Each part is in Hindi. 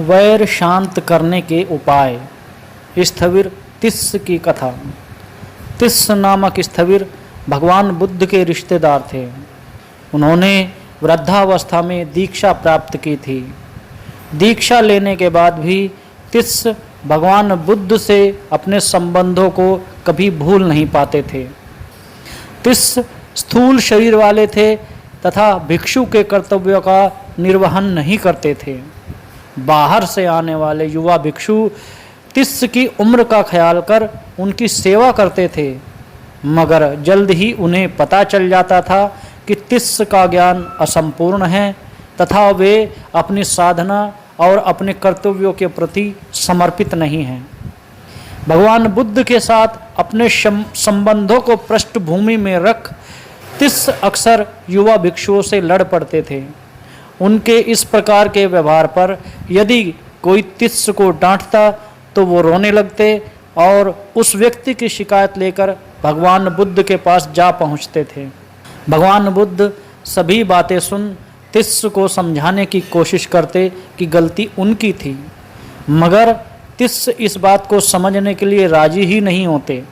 वैर शांत करने के उपाय। स्थविर तिस्स की कथा। तिस्स नामक स्थविर भगवान बुद्ध के रिश्तेदार थे। उन्होंने वृद्धावस्था में दीक्षा प्राप्त की थी। दीक्षा लेने के बाद भी तिस्स भगवान बुद्ध से अपने संबंधों को कभी भूल नहीं पाते थे। तिस्स स्थूल शरीर वाले थे तथा भिक्षु के कर्तव्यों का निर्वहन नहीं करते थे। बाहर से आने वाले युवा भिक्षु तिस्स की उम्र का ख्याल कर उनकी सेवा करते थे, मगर जल्द ही उन्हें पता चल जाता था कि तिस्स का ज्ञान असंपूर्ण है तथा वे अपनी साधना और अपने कर्तव्यों के प्रति समर्पित नहीं हैं। भगवान बुद्ध के साथ अपने संबंधों को पृष्ठभूमि में रख तिस्स अक्सर युवा भिक्षुओं से लड़ पड़ते थे। उनके इस प्रकार के व्यवहार पर यदि कोई तिस्स को डांटता तो वो रोने लगते और उस व्यक्ति की शिकायत लेकर भगवान बुद्ध के पास जा पहुंचते थे। भगवान बुद्ध सभी बातें सुन तिस्स को समझाने की कोशिश करते कि गलती उनकी थी, मगर तिस्स इस बात को समझने के लिए राजी ही नहीं होते।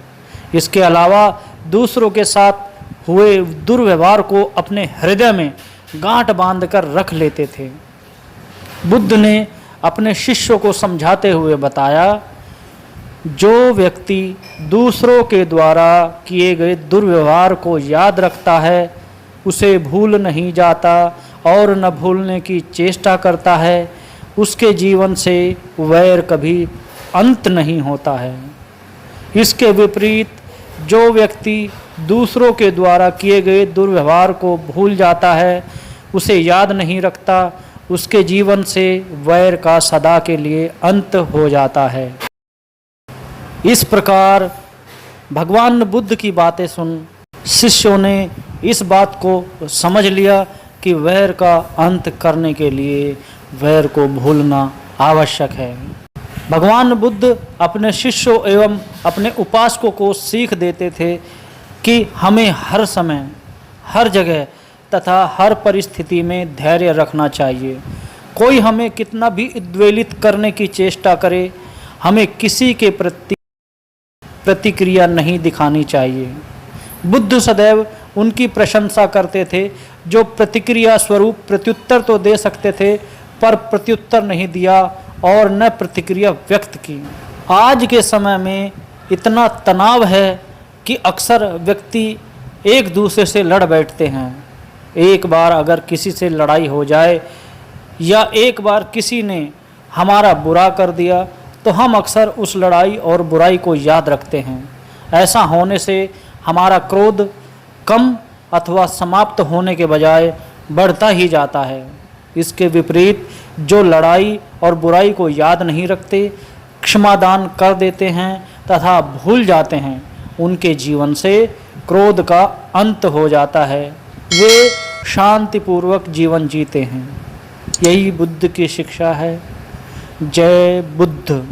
इसके अलावा दूसरों के साथ हुए दुर्व्यवहार को अपने हृदय में गांठ बांधकर रख लेते थे। बुद्ध ने अपने शिष्यों को समझाते हुए बताया, जो व्यक्ति दूसरों के द्वारा किए गए दुर्व्यवहार को याद रखता है, उसे भूल नहीं जाता और न भूलने की चेष्टा करता है, उसके जीवन से वैर कभी अंत नहीं होता है। इसके विपरीत जो व्यक्ति दूसरों के द्वारा किए गए दुर्व्यवहार को भूल जाता है, उसे याद नहीं रखता, उसके जीवन से वैर का सदा के लिए अंत हो जाता है। इस प्रकार भगवान बुद्ध की बातें सुन शिष्यों ने इस बात को समझ लिया कि वैर का अंत करने के लिए वैर को भूलना आवश्यक है। भगवान बुद्ध अपने शिष्यों एवं अपने उपासकों को सीख देते थे कि हमें हर समय, हर जगह तथा हर परिस्थिति में धैर्य रखना चाहिए। कोई हमें कितना भी उद्वेलित करने की चेष्टा करे, हमें किसी के प्रति प्रतिक्रिया नहीं दिखानी चाहिए। बुद्ध सदैव उनकी प्रशंसा करते थे जो प्रतिक्रिया स्वरूप प्रत्युत्तर तो दे सकते थे, पर प्रत्युत्तर नहीं दिया और न प्रतिक्रिया व्यक्त की। आज के समय में इतना तनाव है कि अक्सर व्यक्ति एक दूसरे से लड़ बैठते हैं। एक बार अगर किसी से लड़ाई हो जाए या एक बार किसी ने हमारा बुरा कर दिया तो हम अक्सर उस लड़ाई और बुराई को याद रखते हैं। ऐसा होने से हमारा क्रोध कम अथवा समाप्त होने के बजाय बढ़ता ही जाता है। इसके विपरीत जो लड़ाई और बुराई को याद नहीं रखते, क्षमादान कर देते हैं तथा भूल जाते हैं, उनके जीवन से क्रोध का अंत हो जाता है। वे शांतिपूर्वक जीवन जीते हैं। यही बुद्ध की शिक्षा है। जय बुद्ध।